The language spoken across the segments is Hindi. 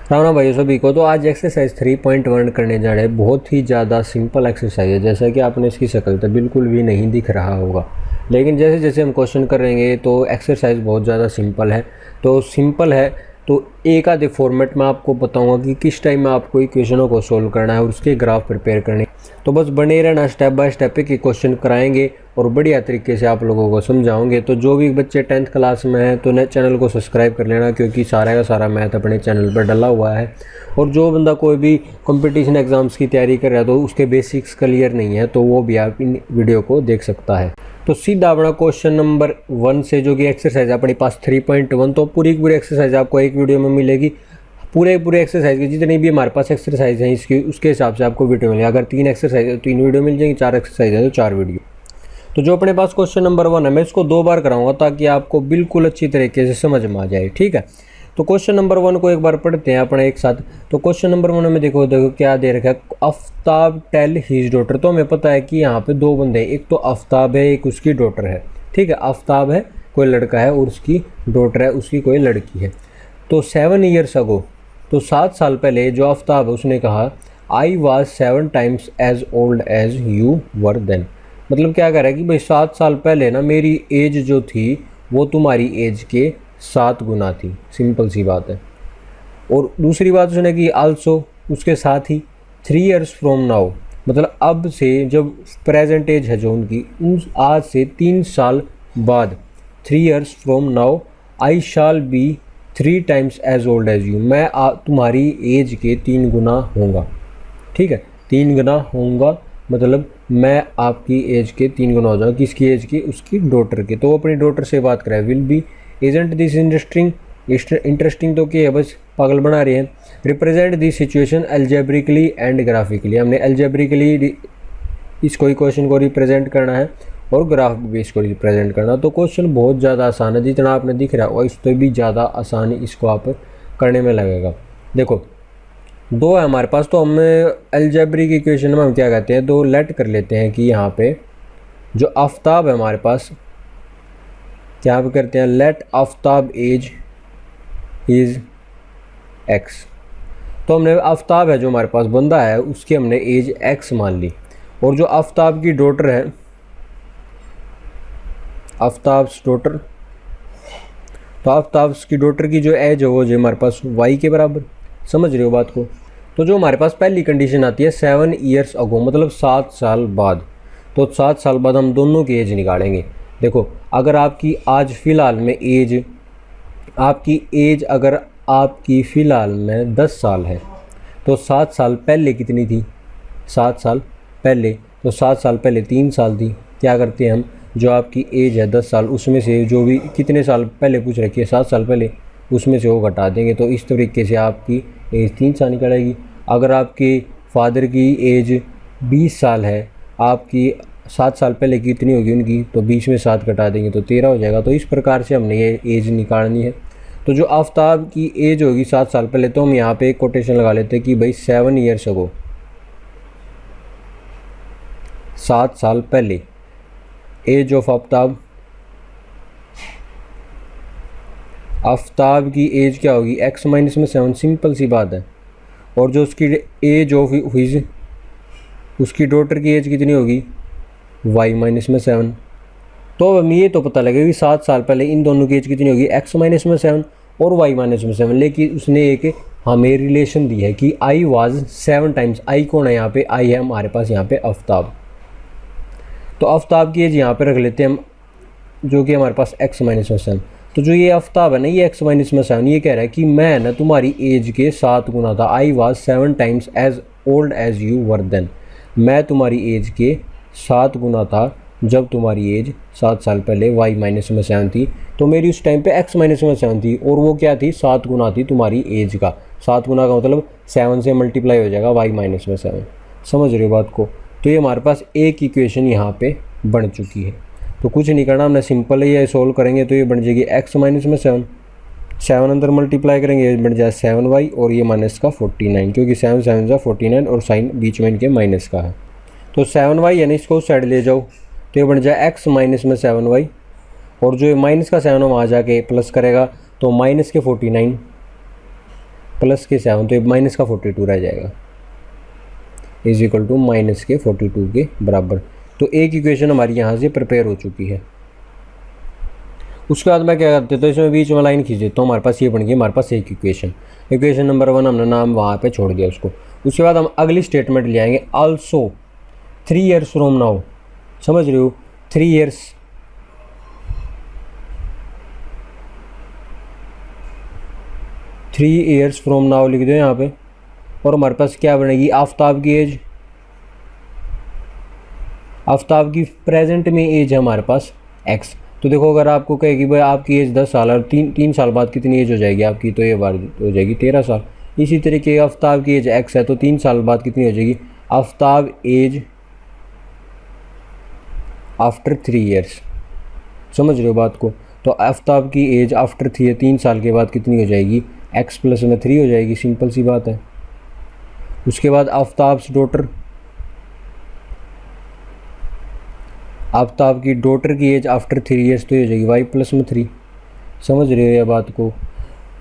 राम राम भाइयों सभी को। तो आज एक्सरसाइज 3.1 करने जा रहे हैं। बहुत ही ज़्यादा सिंपल एक्सरसाइज है, जैसा कि आपने इसकी शक्ल तो बिल्कुल भी नहीं दिख रहा होगा, लेकिन जैसे जैसे हम क्वेश्चन करेंगे तो एक्सरसाइज बहुत ज़्यादा सिंपल है। तो सिंपल है तो एक आधे फॉर्मेट में आपको बताऊंगा कि किस टाइम में आपको इक्वेशनों को सोल्व करना है और उसके ग्राफ प्रिपेयर करने। तो बस बने रहना, स्टेप बाय स्टेप के क्वेश्चन कराएंगे और बढ़िया तरीके से आप लोगों को समझाओगे। तो जो भी बच्चे 10th क्लास में हैं तो नए चैनल को सब्सक्राइब कर लेना, क्योंकि सारा का सारा मैथ अपने चैनल पर डला हुआ है। और जो बंदा कोई भी कंपटीशन एग्ज़ाम्स की तैयारी कर रहा है तो उसके बेसिक्स क्लियर नहीं है तो वो भी आप इन वीडियो को देख सकता है। तो सीधा अपना क्वेश्चन नंबर 1 से, जो कि एक्सरसाइज अपने पास 3.1, तो पूरी एक्सरसाइज आपको एक वीडियो में मिलेगी। पूरे एक्सरसाइज की जितनी भी हमारे पास एक्सरसाइज हैं इसकी उसके हिसाब से आपको वीडियो मिलेगी। अगर 3 एक्सरसाइज है तो 3 वीडियो मिल जाएंगी, 4 एक्सरसाइज है तो 4 वीडियो। तो जो अपने पास क्वेश्चन नंबर 1 है मैं इसको 2 बार कराऊंगा ताकि आपको बिल्कुल अच्छी तरीके से समझ में आ जाए, ठीक है। तो क्वेश्चन नंबर 1 को एक बार पढ़ते हैं अपने एक साथ। तो क्वेश्चन नंबर 1 में देखो क्या दे रखा है, आफ्ताब टेल हिज डॉटर। तो हमें पता है कि यहाँ पे 2 बंदे हैं, एक तो आफ्ताब है, एक उसकी डॉटर है, ठीक है। आफ्ताब है कोई लड़का है और उसकी डॉटर है उसकी कोई लड़की है। तो 7 ईयर्स अगो, तो 7 साल पहले जो आफ्ताब है उसने कहा I was 7 times as old as you were then. मतलब क्या कह रहा है कि भाई 7 साल पहले ना मेरी एज जो थी वो तुम्हारी एज के 7 गुना थी। सिंपल सी बात है। और दूसरी बात उसने की आल्सो, उसके साथ ही 3 ईयर्स फ्रॉम नाउ, मतलब अब से, जब प्रेजेंट एज है जो उनकी, उस आज से 3 साल बाद, 3 years from now I shall be 3 times as old as you. मैं तुम्हारी एज के 3 गुना होऊंगा, ठीक है। 3 गुना होऊंगा मतलब मैं आपकी एज के 3 गुना हो जाऊँगा। किसकी एज की? उसकी डॉटर के। तो वो अपनी डॉटर से बात कराए। Will be isn't this interesting तो क्या है, बस पागल बना रहे हैं। Represent this situation algebraically and graphically. हमने एल्जेब्रिकली इसको ही क्वेश्चन को रिप्रेजेंट करना है और ग्राफ भी इसको रिप्रेजेंट करना। तो क्वेश्चन बहुत ज़्यादा आसान है, जितना आपने दिख रहा है और इससे भी ज़्यादा आसानी इसको आप करने में लगेगा। देखो 2 है हमारे पास, तो हमें अलजेब्रिक इक्वेशन में हम क्या कहते हैं, 2 लेट कर लेते हैं कि यहाँ पे जो आफ्ताब है हमारे पास, क्या पे करते हैं, let Aftab age is x. तो हमने आफ्ताब है जो हमारे पास बंदा है उसकी हमने एज एक्स मान ली। और जो आफ्ताब की डॉटर है, आफ्ताब डॉटर, तो आफ्ताब की डॉटर की जो एज है वो जो हमारे पास वाई के बराबर। समझ रहे हो बात को। तो जो हमारे पास पहली कंडीशन आती है 7 ईयर्स अगो, मतलब 7 साल बाद। तो 7 साल बाद हम दोनों की एज निकालेंगे। देखो अगर आपकी आज फ़िलहाल में एज, आपकी एज अगर आपकी फ़िलहाल में 10 साल है तो 7 साल पहले कितनी थी? 7 साल पहले, तो 7 साल पहले 3 साल थी। क्या करते हैं हम, जो आपकी एज है 10 साल उसमें से जो भी कितने साल पहले पूछ रखी है 7 साल पहले, उसमें से वो घटा देंगे। तो इस तरीके से आपकी एज 3 साल निकल आएगी। अगर आपके फादर की एज 20 साल है, आपकी 7 साल पहले कितनी होगी उनकी, तो 20 में 7 घटा देंगे तो 13 हो जाएगा। तो इस प्रकार से हमने ये एज निकालनी है। तो जो आफ्ताब की एज होगी 7 साल पहले, तो हम यहाँ पे एक कोटेशन लगा लेते हैं कि भाई 7 ईयर्स अगो, 7 साल पहले एज ऑफ आफ्ताब, आफ्ताब की एज क्या होगी, x माइनस में 7। सिंपल सी बात है। और जो उसकी एज ऑफ हिज, उसकी डॉटर की एज कितनी होगी, y माइनस में 7। तो हमें ये तो पता लगेगा कि 7 साल पहले इन दोनों की एज कितनी होगी, x माइनस में 7 और y माइनस में 7। लेकिन उसने एक हमें रिलेशन दी है कि आई वाज 7 टाइम्स। आई कौन है यहाँ पे, आई है हमारे पास यहाँ पे आफ्ताब। तो आफ्ताब की एज यहाँ पे रख लेते हैं हम, जो कि हमारे पास x माइनस में 7। तो जो ये आफ्ताब है ना, ये x माइनस में 7, ये कह रहा है कि मैं ना तुम्हारी एज के 7 गुना था। I was 7 times as old as you were then. मैं तुम्हारी एज के 7 गुना था जब तुम्हारी एज 7 साल पहले y माइनस में 7 थी। तो मेरी उस टाइम पे x माइनस में 7 थी और वो क्या थी, 7 गुना थी तुम्हारी एज का। 7 गुना का मतलब 7 से मल्टीप्लाई हो जाएगा y माइनस में 7। समझ रहे हो बात को। तो ये हमारे पास एक इक्वेशन यहाँ पे बन चुकी है। तो कुछ नहीं करना, हमने सिंपल ही ये सोल्व करेंगे तो ये बन जाएगी x माइनस में 7, 7 अंदर मल्टीप्लाई करेंगे ये बन जाए 7y और ये माइनस का 49, क्योंकि 7 7 जा 49 और साइन बीच में इनके माइनस का है। तो 7y यानी इसको उस साइड ले जाओ तो ये बन जाए x माइनस में 7y, और जो माइनस का 7 वहाँ जाके प्लस करेगा तो माइनस के 49 प्लस के 7 तो ये माइनस का 42 रह जाएगा, इज इक्वल टू माइनस के 42 के बराबर। तो एक इक्वेशन हमारी यहाँ से प्रिपेयर हो चुकी है। उसके बाद मैं क्या करते तो इसमें बीच में लाइन खींच देता हूँ, हमारे पास ये बन गई हमारे पास एक इक्वेशन नंबर 1 हमने नाम वहाँ पे छोड़ दिया उसको। उसके बाद हम अगली स्टेटमेंट ले आएंगे, आल्सो 3 years फ्रॉम नाउ, समझ रहे हो 3 years फ्रॉम नाउ लिख दो यहाँ पे। और हमारे पास क्या बनेगी, आफ्ताब की एज, आफ्ताब की प्रेजेंट में एज है हमारे पास x। तो देखो अगर आपको कहेगी भाई आपकी एज 10 साल और तीन साल बाद कितनी एज हो जाएगी आपकी, तो ये बार हो जाएगी 13 साल। इसी तरीके आफ्ताब की एज x है तो 3 साल बाद कितनी हो जाएगी, आफ्ताब एज आफ्टर 3 years, समझ रहे हो बात को। तो आफ्ताब की एज आफ्टर 3 साल के बाद कितनी हो जाएगी, x प्लस में 3 हो जाएगी, सिंपल सी बात है। उसके बाद आफ्ताब्स डॉटर, आफ्ताब की डॉटर की एज आफ्टर 3 years तो हो जाएगी y प्लस में 3, समझ रहे हो ये बात को।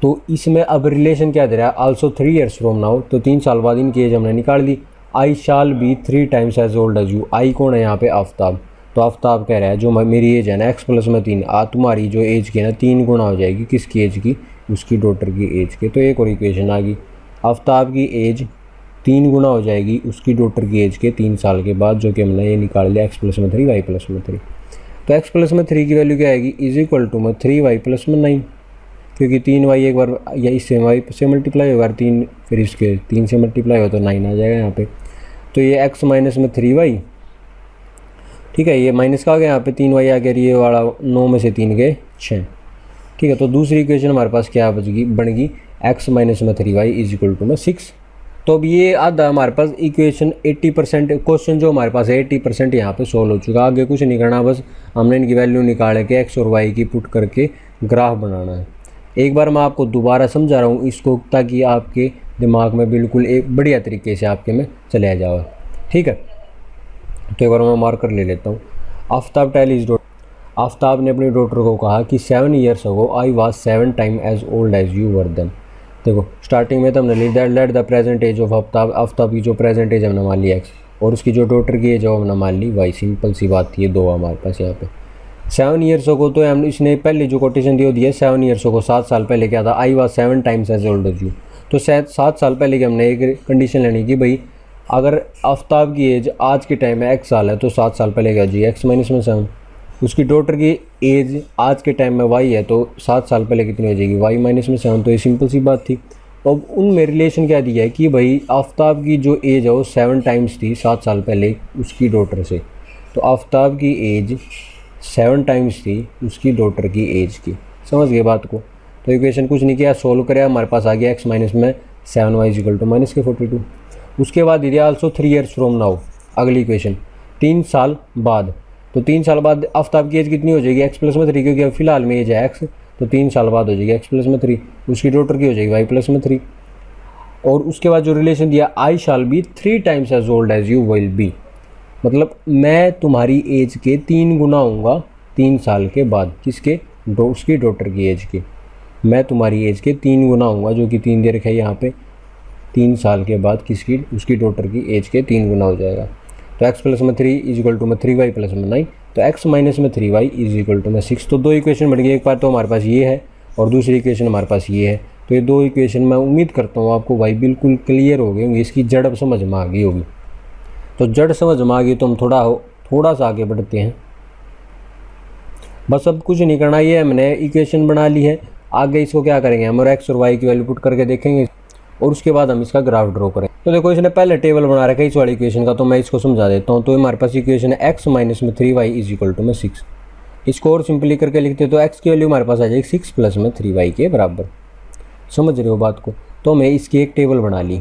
तो इसमें अब रिलेशन क्या दे रहा है, आल्सो 3 years फ्रॉम नाउ, तो 3 साल बाद इनकी एज हमने निकाल दी। I shall be 3 times as old as you, आई कौन है यहाँ पे, आफ्ताब। तो आफ्ताब कह रहा है जो मेरी एज है ना x प्लस में 3, तुम्हारी जो एज की है ना 3 गुना हो जाएगी, किसकी एज की, उसकी डॉटर की एज के। तो एक और इक्वेशन आ गई, आफ्ताब की एज 3 गुना हो जाएगी उसकी डॉटर की एज के 3 साल के बाद, जो कि हमने ये निकाल लिया x प्लस में 3 y प्लस में 3। तो x प्लस में 3 की वैल्यू क्या आएगी, इज इक्वल टू में 3y प्लस में 9, क्योंकि 3y एक बार या इससे y से मल्टीप्लाई होगा 3, फिर इसके 3 से मल्टीप्लाई हो तो 9 आ जाएगा यहाँ पे। तो ये x माइनस में 3y, ठीक है, ये माइनस का आ गया यहाँ पे 3y आ गया, ये वाला 9 में से 3 गए 6, ठीक है। तो दूसरी इक्वेशन हमारे पास क्या बन गई x माइनस में 3y इज इक्वल टू में 6। तो अब ये आधा हमारे पास इक्वेशन 80%, क्वेश्चन जो हमारे पास है 80% यहाँ पे सोल्व हो चुका। आगे कुछ नहीं करना, बस हमने इनकी वैल्यू निकाल के x और y की पुट करके ग्राफ बनाना है। एक बार मैं आपको दोबारा समझा रहा हूँ इसको, ताकि आपके दिमाग में बिल्कुल एक बढ़िया तरीके से आपके में चले जाओ, ठीक है। तो एक बार मैं मार्कर ले लेता हूँ। Aftab tell his daughter, Aftab ने अपनी डॉटर को कहा कि 7 years ago I was 7 times as old as you were then. देखो स्टार्टिंग में तो हमने ली that let the present age of Aftab, Aftab की जो प्रेजेंट एज हमने मान ली x, और उसकी जो डॉटर की एज है हमने मान ली y। सिंपल सी बात थी, ये दो हमारे पास यहाँ पे। 7 years अगो तो हम इसने पहले जो कोटेशन दी वो दिया 7 years अगो, 7 साल पहले क्या था, I was 7 times as old as you. तो 7 साल पहले की हमने एक कंडीशन लेनी कि भाई अगर आफ्ताब की एज आज के टाइम में x साल है तो 7 साल पहले क्या जी x माइनस में 7, उसकी डॉटर की एज आज के टाइम में y है तो 7 साल पहले कितनी हो जाएगी y माइनस में 7। तो ये सिंपल सी बात थी। अब उनमें रिलेशन क्या दिया है कि भाई आफ्ताब की जो एज है वो 7 times थी 7 साल पहले उसकी डॉटर से, तो आफ्ताब की एज 7 times थी उसकी डॉटर की एज की, समझ गए बात को। तो इक्वेशन कुछ नहीं किया, सोल्व करें, हमारे पास आ गया x माइनस में 7y इज इक्वल टू माइनस के 42। उसके बाद दिया आल्सो 3 years फ्रॉम नाउ, अगली इक्वेशन 3 साल बाद। तो 3 साल बाद आफ्ताब की एज कितनी हो जाएगी, x प्लस में 3, क्योंकि अब फिलहाल में एज है x, तो 3 साल बाद हो जाएगी x प्लस में 3, उसकी डॉटर की हो जाएगी y प्लस में 3। और उसके बाद जो रिलेशन दिया I shall be 3 times as old as you will be, मतलब मैं तुम्हारी एज के 3 गुना होऊंगा 3 साल के बाद, किसके, उसकी डॉटर की एज के। मैं तुम्हारी एज के 3 गुना होऊंगा, जो कि 3 दे रखा है यहाँ पे, 3 साल के बाद किसकी, उसकी डॉटर की एज के 3 गुना हो जाएगा। तो x प्लस में 3 इज इक्वल टू में 3y प्लस में 9, तो x माइनस में 3y इज इक्वल टू में 6। तो दो इक्वेशन बढ़ गई, एक बार तो हमारे पास ये है और दूसरी इक्वेशन हमारे पास ये है। तो ये दो इक्वेशन मैं उम्मीद करता हूँ आपको भाई बिल्कुल क्लियर हो गए होंगे, इसकी जड़ अब समझ में आ गई होगी। तो जड़ समझ में आ गई तो हम थोड़ा सा आगे बढ़ते हैं। बस अब कुछ नहीं करना, ये हमने इक्वेशन बना ली है, आगे इसको क्या करेंगे हम, और x और y की वैल्यू पुट करके देखेंगे और उसके बाद हम इसका ग्राफ ड्रॉ करें। तो देखो इसने पहले टेबल बना रखा है इस वाली इक्वेशन का, तो मैं इसको समझा देता हूँ। तो हमारे पास इक्वेशन है x माइनस में 3y इज इक्वल टू में 6। इसको और सिंपली करके लिखते तो x की वैल्यू हमारे पास आ जाएगी 6 प्लस में 3y के बराबर, समझ रहे हो बात को। तो मैं इसकी एक टेबल बना ली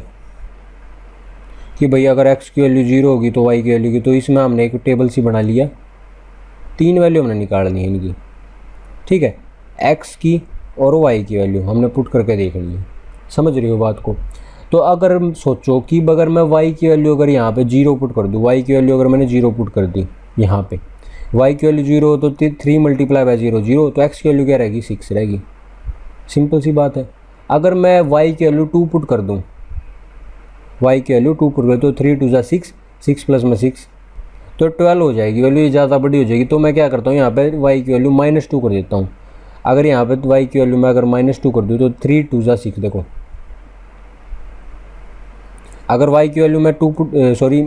कि भाई अगर x की वैल्यू 0 होगी तो y की वैल्यू की, तो इसमें हमने एक टेबल सी बना लिया, 3 वैल्यू हमने निकाल ली इनकी, ठीक है, x की और y की वैल्यू हमने पुट करके देख ली, समझ रही हो बात को। तो अगर सोचो कि अगर मैं y की वैल्यू अगर यहाँ पे 0 पुट कर दूँ, y की वैल्यू अगर मैंने 0 पुट कर दी यहाँ पे, y की वैल्यू 0 तो 3 मल्टीप्लाई बाय 0 0, तो x की वैल्यू क्या रहेगी 6 रहेगी, सिंपल सी बात है। अगर मैं y की वैल्यू 2 पुट कर दूँ, y की वैल्यू 2 पुट कर तो 3 2 जा 6, 6 प्लस में 6 तो 12 हो जाएगी, वैल्यू ज़्यादा बड़ी हो जाएगी। तो मैं क्या करता हूँ यहाँ पे y की वैल्यू -2 कर देता हूँ। अगर यहाँ पे y की वैल्यू मैं अगर -2 कर दूँ तो 3 2 जा 6, देखो अगर y की वैल्यू मैं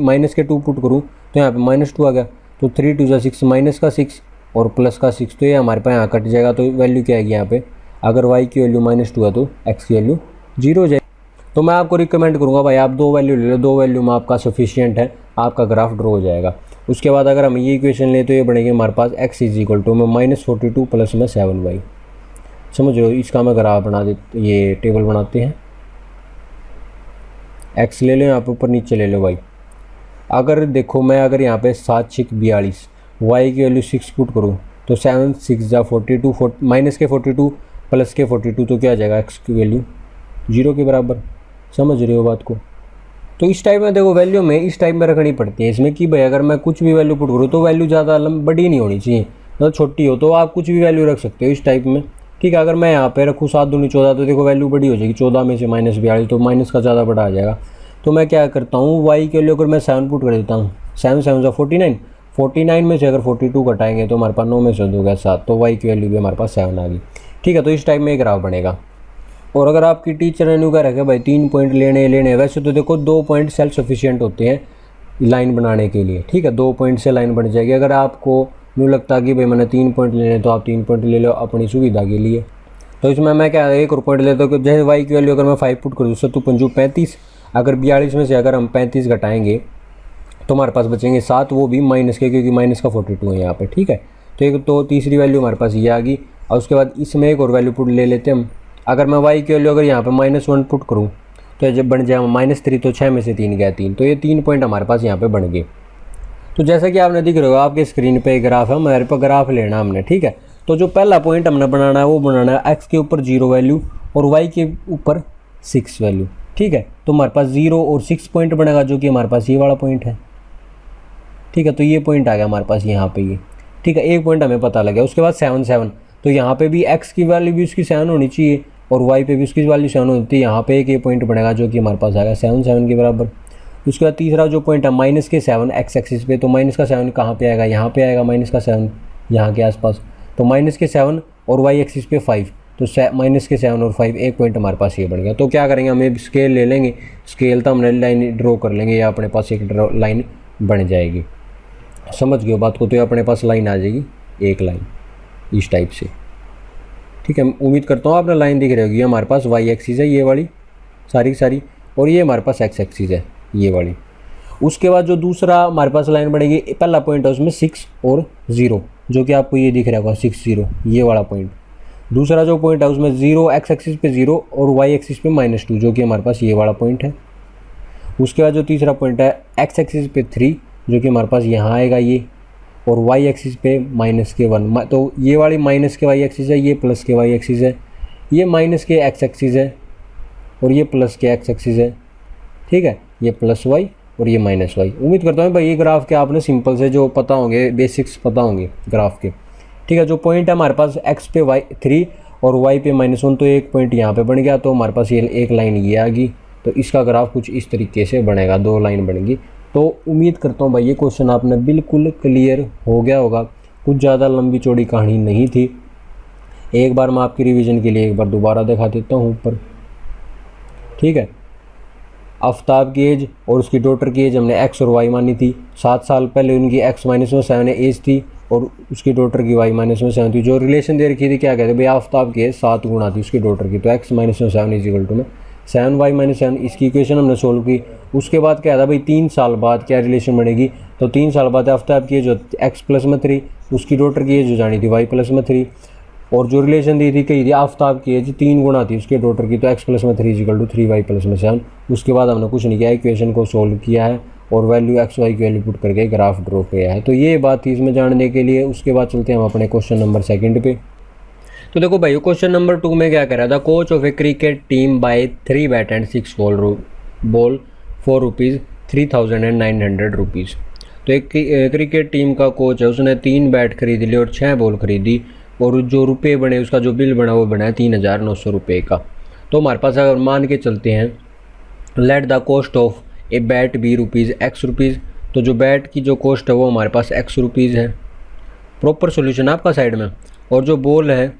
माइनस के 2 पुट करूँ तो यहाँ पे -2 आ गया, तो 3 2 जा 6 माइनस का 6 और प्लस का 6, तो ये हमारे पास यहाँ कट जाएगा। तो वैल्यू क्या आएगी यहाँ पे, अगर y की वैल्यू -2 है तो x की वैल्यू 0 हो जाएगी। तो मैं आपको रिकमेंड करूँगा भाई आप 2 वैल्यू ले लो, 2 वैल्यू में आपका सफिशियंट है, आपका ग्राफ ड्रॉ हो जाएगा। उसके बाद अगर हम ये इक्वेशन लें तो ये बनेगी हमारे पास x में -42 प्लस में 7y। समझ रहे हो, इसका मैं ग्राफ बना देते, ये टेबल बनाते हैं। x ले लो यहाँ पे, ऊपर नीचे ले लो भाई। अगर देखो मैं अगर यहाँ पे 7 6 42, y की वैल्यू 6 पुट करूँ तो 7 6 जा 42, माइनस के 42 प्लस के 42, तो क्या आ जाएगा x की वैल्यू 0 के बराबर। समझ रहे हो बात को। तो इस टाइप में देखो वैल्यू में इस टाइप में रखनी पड़ती है इसमें कि भाई अगर मैं कुछ भी वैल्यू पुट करूँ तो वैल्यू ज़्यादा बड़ी नहीं होनी चाहिए, मतलब छोटी हो, तो आप कुछ भी वैल्यू रख सकते हो इस टाइप में। ठीक है, अगर मैं यहाँ पे रखूँ 7 दूनी 14 तो देखो वैल्यू बड़ी हो जाएगी, 14 में से -42 तो माइनस का ज़्यादा बड़ा आ जाएगा। तो मैं क्या करता हूँ y के लिए अगर मैं 7 पुट कर देता हूँ, 7 7 जा 49, 49 में से अगर 42 घटाएंगे तो हमारे पास 9 में से 2 गया 7, तो y की वैल्यू भी हमारे पास 7 आ गई। ठीक है, तो इस टाइप में एक ग्राफ बनेगा। और अगर आपकी टीचर ने क्या रखे भाई 3 पॉइंट लेने, वैसे तो देखो 2 पॉइंट सेल्फ सफिशिएंट होते हैं लाइन बनाने के लिए। ठीक है, 2 पॉइंट से लाइन बन जाएगी। अगर आपको नहीं लगता कि भाई मैंने 3 पॉइंट लेने तो आप 3 पॉइंट ले लो अपनी सुविधा के लिए। तो इसमें मैं क्या एक और पॉइंट लेता हूँ, जैसे y की वैल्यू अगर मैं 5 पुट कर दूँ 7 5 35, अगर 42 में से अगर हम 35 घटाएंगे तो हमारे पास बचेंगे 7, वो भी माइनस के, क्योंकि माइनस का 42 है यहाँ पे। ठीक है, तो एक तो तीसरी वैल्यू हमारे पास ये आ गई। और उसके बाद इसमें एक और वैल्यू पुट ले लेते हैं हम। अगर मैं y की वैल्यू अगर यहाँ पे -1 पुट करूँ तो जब बन जाए -3, तो 6 में से 3 गया 3, तो ये 3 पॉइंट हमारे पास यहाँ पे बन गए। तो जैसा कि आपने दिख रहे हो आपके स्क्रीन पे ग्राफ है, हमारे पर ग्राफ लेना हमने। ठीक है, तो जो पहला पॉइंट हमने बनाना है वो बनाना है x के ऊपर 0 वैल्यू और y के ऊपर 6 वैल्यू। ठीक है, तो हमारे पास 0 और 6 पॉइंट बनेगा, जो कि हमारे पास ये वाला पॉइंट है। ठीक है, तो ये पॉइंट आ गया हमारे पास यहाँ पे ये। ठीक है, एक पॉइंट हमें पता लगा। उसके बाद 7 7, तो यहाँ पे भी x की वैल्यू भी उसकी 7 होनी चाहिए और y पे भी उसकी वैल्यू 7 होती है। यहाँ पे एक ये पॉइंट बनेगा जो कि हमारे पास आएगा 7 7 के बराबर। उसके बाद तीसरा जो पॉइंट है -7 x एक्सिस पे, तो -7 कहाँ पे आएगा, यहाँ पे आएगा -7 यहाँ के आसपास। तो -7 और y एक्सिस पे 5, तो -7 और 5 एक पॉइंट हमारे पास ये बन गया। तो क्या करेंगे, हम स्केल ले लेंगे, स्केल तो हमने लाइन ड्रॉ कर लेंगे, या अपने पास एक लाइन बन जाएगी। समझ गए बात को, तो ये अपने पास लाइन आ जाएगी, एक लाइन इस टाइप से। ठीक है, उम्मीद करता हूँ आपने लाइन दिख रही होगी। हमारे पास y एक्सिस है ये वाली सारी की सारी, और ये हमारे पास x एक्सिस है ये वाली। उसके बाद जो दूसरा हमारे पास लाइन बनेगी, पहला पॉइंट है उसमें 6 और 0, जो कि आपको ये दिख रहा होगा 6 0 ये वाला पॉइंट। दूसरा जो पॉइंट है उसमें 0 x एक्सिस पे 0 और y एक्सिस पे -2, जो कि हमारे पास ये वाला पॉइंट है। उसके बाद जो तीसरा पॉइंट है x एक्सिस पे 3, जो कि हमारे पास यहाँ आएगा ये, और y एक्सिस पे -1। तो ये वाली माइनस के y एक्सिस है, ये प्लस के y एक्सिस है, ये माइनस के x एक्सिस है और ये प्लस के x एक्सिस है। ठीक है, ये प्लस y और ये -y। उम्मीद करता हूँ भाई ये ग्राफ के आपने सिंपल से जो पता होंगे, बेसिक्स पता होंगे ग्राफ के। ठीक है, जो पॉइंट है हमारे पास x पे 3 और y पे -1, तो एक पॉइंट यहाँ पे बन गया, तो हमारे पास ये एक लाइन ये आ गई। तो इसका ग्राफ कुछ इस तरीके से बनेगा, 2 लाइन बनेगी। तो उम्मीद करता हूँ भाई ये क्वेश्चन आपने बिल्कुल क्लियर हो गया होगा, कुछ ज़्यादा लंबी चौड़ी कहानी नहीं थी। एक बार मैं आपकी रिवीजन के लिए एक बार दोबारा दिखा देता हूँ ऊपर। ठीक है, आफ्ताब की एज और उसकी डॉटर की एज हमने x और y मानी थी। 7 साल पहले उनकी x -7 एज थी और उसकी डॉटर की y -7 थी। जो रिलेशन दे रखी थी क्या कहते हैं भाई, आफ्ताब की एज 7 गुना थी उसकी डॉटर की, तो x -7 = में 7y -7। इसकी इक्वेशन हमने सोल्व की। उसके बाद क्या था भाई, 3 साल बाद क्या रिलेशन बनेगी, तो 3 साल बाद आफ्ताब की एज x + 3, उसकी डॉटर की एज हो जानी थी y + 3, और जो रिलेशन दी थी कही थी आफ्ताब की एज 3 गुना थी उसके डॉटर की, तो x + 3 = 3y + 7। उसके बाद हमने कुछ नहीं किया, इक्वेशन को सोल्व किया है और वैल्यू x y की वैल्यू पुट करके ग्राफ ड्रॉ किया है। तो ये बात थी इसमें जानने के लिए। उसके बाद चलते हैं हम अपने क्वेश्चन नंबर 2 पे। तो देखो भाई क्वेश्चन नंबर 2 में क्या कह रहा था, coach of a cricket team buy 3 bat and 6 ball for ₹3,900। तो एक क्रिकेट टीम का कोच है, उसने 3 बैट खरीद ली और 6 बॉल खरीदी, और जो रुपये बने उसका जो बिल बना वो बना है ₹3,900 का। तो हमारे पास अगर मान के चलते हैं let the cost of a bat B rupees x rupees, तो जो बैट की जो कॉस्ट है वो हमारे पास एक्स रुपीज़ है। प्रॉपर सॉल्यूशन आपका साइड में, और जो बॉल है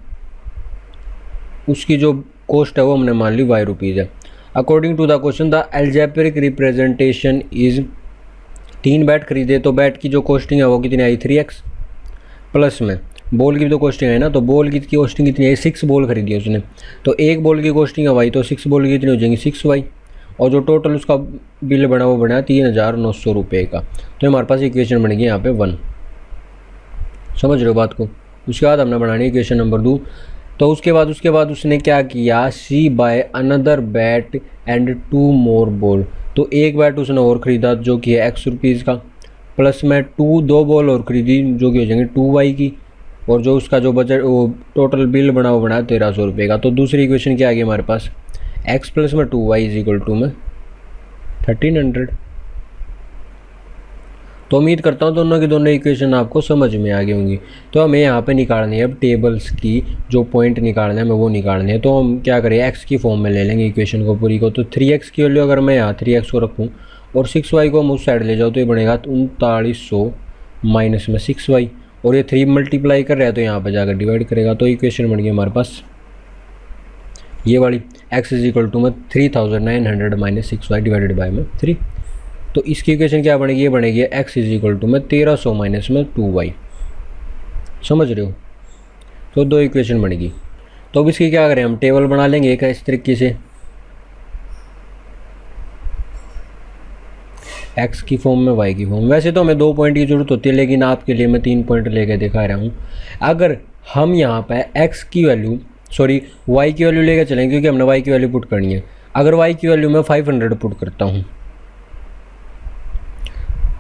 उसकी जो कॉस्ट है वो हमने मान ली वाई रुपीज़ है। According to the question the algebraic representation is, 3 bat खरीदे तो बैट की जो कॉस्टिंग है वो कितनी आई 3x, प्लस में बॉल की भी तो कॉस्टिंग है ना, तो बॉल की कॉस्टिंग कितनी है 6 बॉल खरीदी है उसने, तो एक बॉल की कॉस्टिंग है वाई, तो 6 बॉल की कितनी हो जाएंगी 6y, और जो टोटल उसका बिल बना वो बना 3,900 रुपये का। तो हमारे पास इक्वेशन बनेगी यहाँ पे 1। समझ रहे हो बात को। उसके बाद हमने बनानी इक्वेशन नंबर 2। तो उसके बाद उसने क्या किया, C buy another bat and 2 more ball, तो एक बैट उसने और ख़रीदा जो कि है एक्स रुपीज़ का, प्लस में 2 बॉल और ख़रीदी जो कि हो जाएंगे 2y की, और जो उसका जो बजट वो टोटल बिल बना वो बना 1,300 रुपये का। तो दूसरी इक्वेशन क्या आ गई हमारे पास, x प्लस में 2y इज इक्वल टू में 1,300। तो उम्मीद करता हूँ दोनों की दोनों इक्वेशन आपको समझ में आ गई होंगी। तो हमें यहाँ पे निकालनी है अब टेबल्स की जो पॉइंट निकालना है हमें वो निकालने हैं। तो हम क्या करें, x की फॉर्म में ले लेंगे इक्वेशन को पूरी को। तो 3x की वैल्यू अगर मैं यहाँ 3x को रखूँ और 6y को हम उस साइड ले जाओ तो ये बनेगा 3900 माइनस में 6y, और ये 3 मल्टीप्लाई कर रहा है तो यहाँ पर जाकर डिवाइड करेगा। तो इक्वेशन बन गई हमारे पास ये वाली, x इज इक्वल टू में 3900 माइनस 6y डिवाइडेड बाय में 3। तो इसकी इक्वेशन क्या बनेगी, ये बनेगी x इज इक्वल टू में 1300 माइनस में 2y। समझ रहे हो। तो 2 इक्वेशन बनेगी। तो अब इसकी क्या करें, हम टेबल बना लेंगे एक इस तरीके से, x की फॉर्म में y की फॉर्म। वैसे तो हमें 2 पॉइंट की जरूरत होती है, लेकिन आपके लिए मैं 3 पॉइंट लेके दिखा रहा हूँ। अगर हम यहाँ पे x की वैल्यू y की वैल्यू लेकर चलेंगे, क्योंकि हमने y की वैल्यू पुट करनी है। अगर y की वैल्यू मैं 500 पुट करता हूँ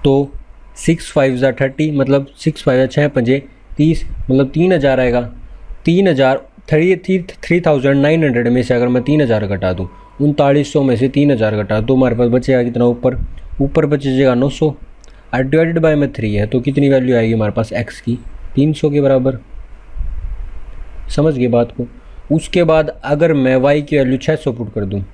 तो 6 5 ज़ा 30, मतलब 6 5 6 5 30, मतलब 3000 आएगा। 3,900 में से अगर मैं 3000 घटा दूँ, 3900 में से 3000 घटा तो हमारे पास बचेगा कितना, ऊपर बचेगा 900, और डिवाइडेड बाय में 3 है, तो कितनी वैल्यू आएगी हमारे पास x की 300 के बराबर। समझ गए बात को। उसके बाद अगर मैं y की वैल्यू 600 पुट कर दूँ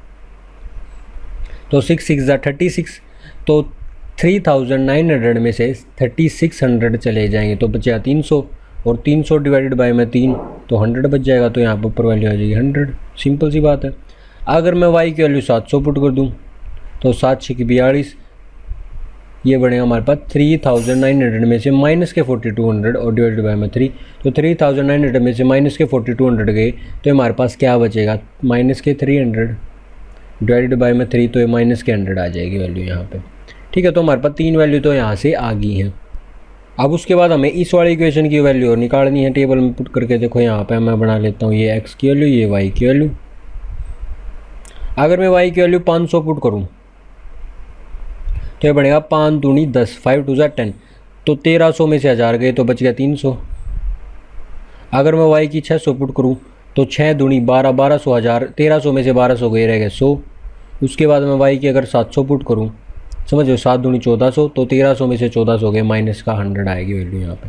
तो 6 6 ज़ा 36, तो 3900 में से 3600 चले जाएंगे तो बचेगा 300, और 300 डिवाइडेड बाय में 3 तो 100 बच जाएगा। तो यहाँ पर ऊपर वैल्यू आ जाएगी 100। सिंपल सी बात है। अगर मैं y की वैल्यू 700 पुट कर दूँ तो 7 6 42, ये बढ़ेगा हमारे पास 3900 में से माइनस के 4200 और डिवाइडेड बाय में 3, तो 3900 में से माइनस के 4200 गए तो हमारे पास क्या बचेगा, माइनस के 300 डिवाइडेड बाय में 3, तो ये माइनस के 100 आ जाएगी वैल्यू यहाँ पे। ठीक है। तो हमारे पास 3 वैल्यू तो यहाँ से आ गई हैं। अब उसके बाद हमें इस वाली इक्वेशन की वैल्यू और निकालनी है टेबल में पुट करके। देखो यहाँ पे मैं बना लेता हूँ ये x की वैल्यू, ये y की वैल्यू। अगर मैं y की वैल्यू 500 पुट करूँ तो ये बढ़ेगा 5 दूनी 10, 5 2 ज़ा 10, तो 1300 में से 1000 गए तो बच गया 300। अगर मैं y की 600 पुट करूँ तो 6 दूनी 12, 1200 1000, 1300 में से 1200 गए रह गए 100। उसके बाद मैं y की अगर 700 पुट करूँ, समझो 7 दूनी 1400, तो 1300 में से 1400 गए, माइनस का 100 आएगी वैल्यू यहाँ पे।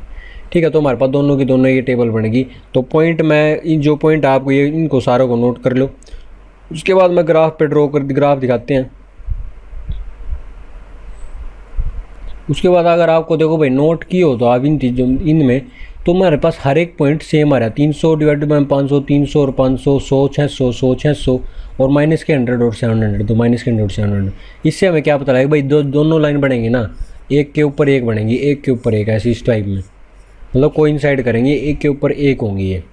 ठीक है। तो हमारे पास दोनों की दोनों ये टेबल बनेगी। तो पॉइंट मैं इन जो पॉइंट आपको ये इनको सारों को नोट कर लो। उसके बाद मैं ग्राफ पे ग्राफ दिखाते हैं। उसके बाद अगर आपको देखो भाई नोट की हो तो आप इनमें तो हमारे पास हर एक पॉइंट सेम आ रहा है। 300 डिवाइडेड बाय 500, 300 और 500, 100 600, 100 600 और माइनस के 100 और 700, तो माइनस के 100 700। इससे हमें क्या पता लगेगा भाई दोनों लाइन बनेंगी ना, एक के ऊपर एक बनेंगी, एक के ऊपर एक, ऐसी इस टाइप में, मतलब कोइंसाइड करेंगे, एक के ऊपर एक होंगी ये।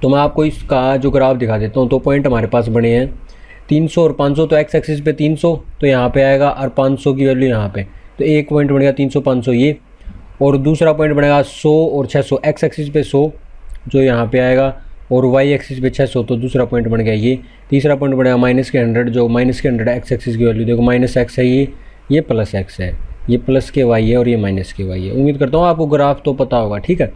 तो मैं आपको इसका जो ग्राफ दिखा देता हूँ। तो पॉइंट हमारे पास बने हैं 300 और 500, तो एक्स एक्सिस पे 300 तो यहाँ पे आएगा, और 500 की वैल्यू यहाँ पे, तो एक पॉइंट बनेगा 300 500 ये, और दूसरा पॉइंट बनेगा 100 और 600, एक्स एक्सिस पे 100 जो यहाँ पे आएगा, और वाई एक्सिस पे 600, तो दूसरा पॉइंट बन गया ये। तीसरा पॉइंट बनेगा माइनस के 100, जो माइनस के 100 एक्स एक्सिस की वैल्यू देखो, माइनस एक्स है ये प्लस एक्स है, ये प्लस के वाई है और ये माइनस के वाई है। उम्मीद करता हूँ आपको ग्राफ तो पता होगा। ठीक है।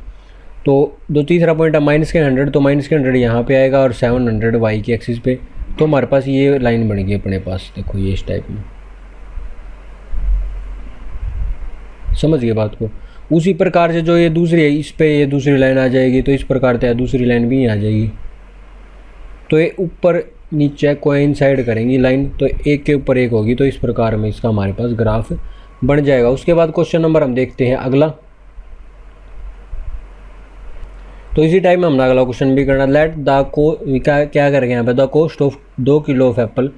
तो तीसरा पॉइंट है माइनस के 100, तो माइनस के 100 यहाँ पे आएगा और 700 वाई की एक्सिस पे। तो हमारे पास ये लाइन बन गई अपने पास, देखो ये इस टाइप में। समझ गए बात को। उसी प्रकार से जो ये दूसरी है, इस पे ये दूसरी लाइन आ जाएगी, तो इस प्रकार से दूसरी लाइन भी आ जाएगी। तो ये ऊपर नीचे कोइंसाइड करेंगी लाइन, तो एक के ऊपर एक होगी, तो इस प्रकार में इसका हमारे पास ग्राफ बन जाएगा। उसके बाद क्वेश्चन नंबर हम देखते हैं अगला। तो इसी टाइप में हमने अगला क्वेश्चन भी करना। लेट द क्या करेंगे यहाँ पे, the cost of 2 kilo of Apple,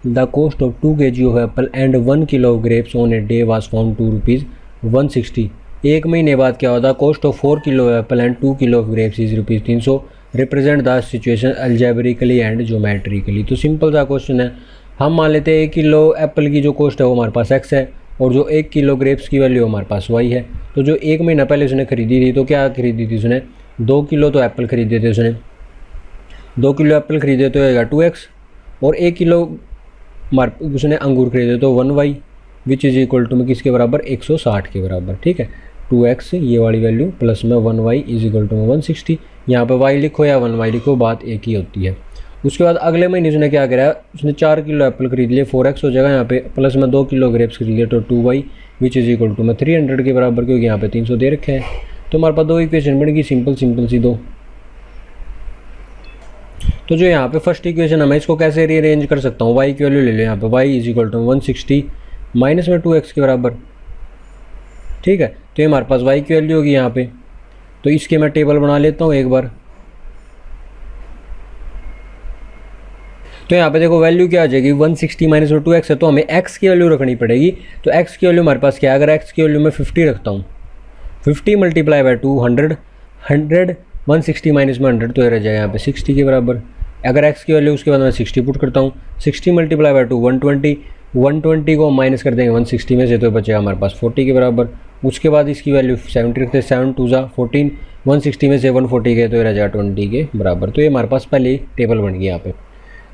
the cost of 2 kg of Apple and 1 kilo of grapes on a day was found ₹2.160। एक महीने बाद क्या होता, cost of 4 kilo Apple and 2 kilo of grapes is ₹300। Represent the situation algebraically and geometrically. तो सिंपल सा क्वेश्चन है। हम मान लेते हैं 1 किलो एप्पल की जो कॉस्ट है वो हमारे पास x है, और जो 1 किलो ग्रेप्स की वैल्यू हमारे पास y है। तो जो एक महीना पहले उसने खरीदी थी, तो क्या खरीदी थी उसने, 2 किलो तो एप्पल खरीदे थे उसने, 2 किलो एप्पल खरीदे तो होगा 2x, और 1 किलो उसने अंगूर खरीदे तो 1y, which is equal to में किसके बराबर, 160 के बराबर। ठीक है, 2x ये वाली वैल्यू प्लस में 1y इज इक्वल टू में 160। यहाँ पे y लिखो या 1y लिखो, बात एक ही होती है। उसके बाद अगले महीने उसने क्या करा, उसने 4 किलो एप्पल खरीद लिए, 4x हो जाएगा यहाँ पे, प्लस में 2 किलो ग्रेप्स खरीद लिए तो 2y which is equal to में 300 के बराबर, क्योंकि यहाँ पे 300 दे रखे हैं। तो हमारे पास दो इक्वेशन बनेगी, सिंपल सी दो। तो जो यहाँ पे फर्स्ट इक्वेशन है, मैं इसको कैसे रीअरेंज कर सकता हूँ, y की वैल्यू ले लो यहाँ पे, y इज इक्वल टू 160 माइनस में 2x के बराबर। ठीक है, तो ये हमारे पास y की वैल्यू होगी यहाँ पे। तो इसके मैं टेबल बना लेता हूँ एक बार। तो यहाँ पे देखो वैल्यू क्या आ जाएगी, 160 माइनस में 2x है, तो हमें x की वैल्यू रखनी पड़ेगी। तो x की वैल्यू हमारे पास क्या है, अगर x की वैल्यू मैं 50 रखता हूँ, 50 मल्टीप्लाई बाय 2 100 160 माइनस में 100 तो ये रह जाएगा यहाँ पे 60 के बराबर। अगर x की वैल्यू उसके बाद मैं 60 पुट करता हूँ, 60 मल्टीप्लाई बाय 2 120 को माइनस कर देंगे 160 में से, तो बचेगा हमारे पास 40 के बराबर। उसके बाद इसकी वैल्यू 70 रखते हैं, 7 2 जा 14, 160 में से 140 गए तो ये रह जाएगा 20 के बराबर। तो ये हमारे पास पहले टेबल बन गया यहाँ पे।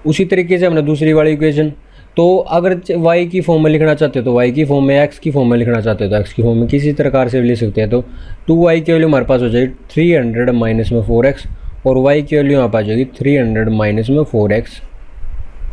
उसी तरीके से हमने दूसरी वाली इक्वेशन, तो अगर y की फॉर्म में लिखना चाहते हो तो y की फॉर्म में, x की फॉर्म में लिखना चाहते हो तो x की फॉर्म में, किसी प्रकार से भी लिख सकते हैं। तो 2y की वैल्यू हमारे पास हो जाएगी 300 माइनस में 4x, और y की वैल्यू यहाँ पर आ जाएगी 300 माइनस में 4x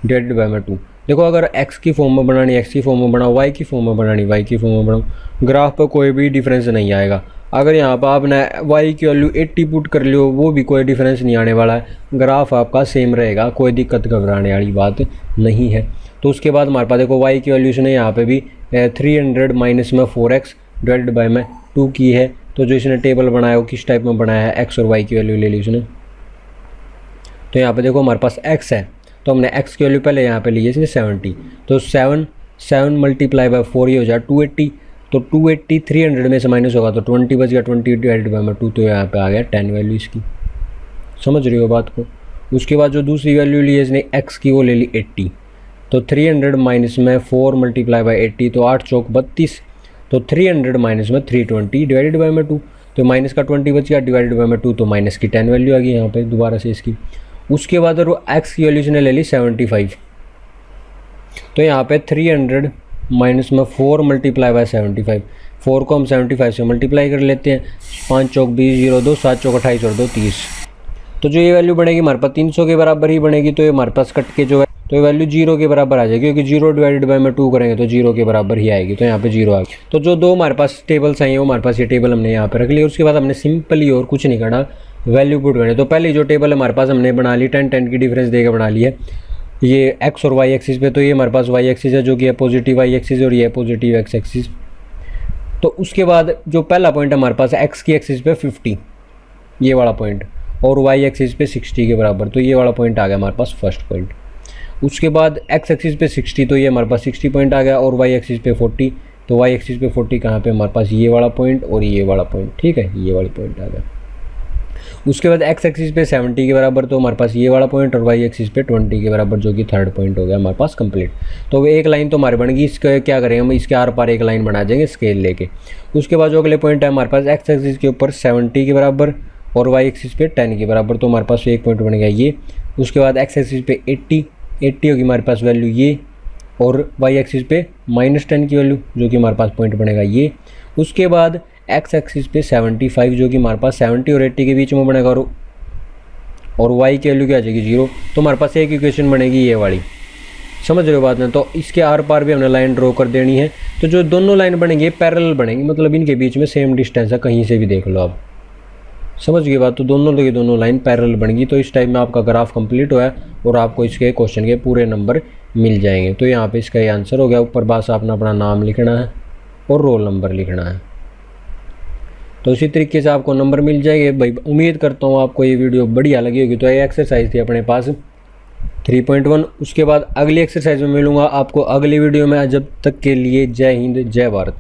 डिवाइडेड बाय में 2। देखो अगर x की फॉर्म में बनानी x की फॉर्म में बनाओ, y की फॉर्म में बनानी y की फॉर्म में बनाओ, ग्राफ पर कोई भी डिफरेंस नहीं आएगा। अगर यहाँ पर आपने y की वैल्यू 80 पुट कर लियो, वो भी कोई डिफरेंस नहीं आने वाला है, ग्राफ आपका सेम रहेगा, कोई दिक्कत घबराने वाली बात नहीं है। तो उसके बाद हमारे पास देखो y की वैल्यू इसने यहाँ पे भी 300 माइनस में 4x डिवाइडेड बाय में 2 की है। तो जो इसने टेबल बनाया वो किस टाइप में बनाया है, x और y की वैल्यू ले ली उसने। तो यहाँ पे देखो हमारे पास x है, तो हमने x की वैल्यू पहले यहाँ पे ली है इसने 70, तो 7 मल्टीप्लाई बाय 4 ये हो जाए 280। तो 280 300 में से माइनस होगा तो 20 बच गया, 20 डिवाइडेड बाय में 2, तो यहाँ पे आ गया 10 वैल्यू इसकी। समझ रही हो बात को। उसके बाद जो दूसरी वैल्यू ली है इसने x की, वो ले ली 80। तो 300 माइनस में 4 मल्टीप्लाई बाय 80, तो 8 चौक 32, तो 300 माइनस में 320 डिवाइडेड बाय में 2, तो माइनस का 20 बच गया, डिवाइडेड बाय में 2, तो माइनस की 10 वैल्यू आ गई यहाँ पे दोबारा से इसकी। उसके बाद और x की वैल्यू इसने ले ली 75। तो यहाँ पे 300 माइनस में 4 मल्टीप्लाई बाय 75, 4 को हम 75 से मल्टीप्लाई कर लेते हैं, 5 चौक 20 0 2, 7 चौक 28 और 2 30। तो जो ये वैल्यू बनेगी हमारे पास 300 के बराबर ही बनेगी। तो ये हमारे पास कट के जो है, तो ये वैल्यू 0 के बराबर आ जाएगी, क्योंकि 0 डिवाइडेड बाय में 2 करेंगे तो 0 के बराबर ही आएगी। तो यहाँ पे 0 आ गई। तो जो दो हमारे पास टेबल्स आई हैं वो हमारे पास ये टेबल हमने यहाँ पे रख ली। उसके बाद हमने सिंपली और कुछ नहीं करना, वैल्यू पुट करनी। तो पहले जो टेबल हमारे पास हमने बना ली, 10 की डिफरेंस देकर बना ली है, ये x और y एक्सिस पे। तो ये हमारे पास y एक्सिस है जो कि है पॉजिटिव y एक्सिस, और ये पॉजिटिव x एक्सिस। तो उसके बाद जो पहला पॉइंट हमारे पास है x की एक्सिस पे 50 ये वाला पॉइंट, और y एक्सिस पे 60 के बराबर, तो ये वाला पॉइंट आ गया हमारे पास फर्स्ट पॉइंट। उसके बाद x एक्सिस पे 60, तो ये हमारे पास 60 पॉइंट आ गया, और y एक्सिस पे 40, तो y एक्सिस पे 40 कहाँ पे हमारे पास ये वाला पॉइंट और ये वाला पॉइंट। ठीक है, ये वाला पॉइंट आ गया। उसके बाद x एक्सिस पे 70 के बराबर, तो हमारे पास ये वाला पॉइंट, और y एक्सिस पे 20 के बराबर, जो कि थर्ड पॉइंट हो गया हमारे पास कंप्लीट। तो एक लाइन तो हमारी बन गई। इसका क्या करेंगे हम, इसके आर पार एक लाइन बना देंगे स्केल लेके। उसके बाद जो अगले पॉइंट है हमारे पास x एक्सिस के ऊपर 70 के बराबर और y एक्सिस पे 10 के बराबर, तो हमारे पास एक पॉइंट बन गया ये। उसके बाद x एक्सिस पे 80 होगी हमारे पास वैल्यू ये, और y एक्सिस पे -10 की वैल्यू, जो कि हमारे पास पॉइंट बनेगा ये। उसके बाद x एक्सिस पे 75, जो कि हमारे पास 70 और 80 के बीच में बनेगा, और y की वैल्यू क्या आ जाएगी 0। तो हमारे पास एक इक्वेशन बनेगी ये वाली। समझ रहे हो बात में। तो इसके आर पार भी हमने लाइन ड्रॉ कर देनी है। तो जो दोनों लाइन बनेंगे पैरेलल बनेंगी, मतलब इनके बीच में सेम डिस्टेंस है, कहीं से भी देख लो आप। समझ गए बात। तो दोनों की दोनों लाइन पैरेलल बन गई, तो इस टाइप में आपका ग्राफ कंप्लीट हुआ है और आपको इसके क्वेश्चन के पूरे नंबर मिल जाएंगे। तो यहाँ पे इसका ये आंसर हो गया। ऊपर बस आपने अपना नाम लिखना है और रोल नंबर लिखना है। तो इसी तरीके से आपको नंबर मिल जाएंगे भाई। उम्मीद करता हूँ आपको ये वीडियो बढ़िया लगी होगी। तो ये एक्सरसाइज थी अपने पास 3.1। उसके बाद अगली एक्सरसाइज में मिलूंगा आपको अगली वीडियो में। जब तक के लिए जय हिंद, जय भारत।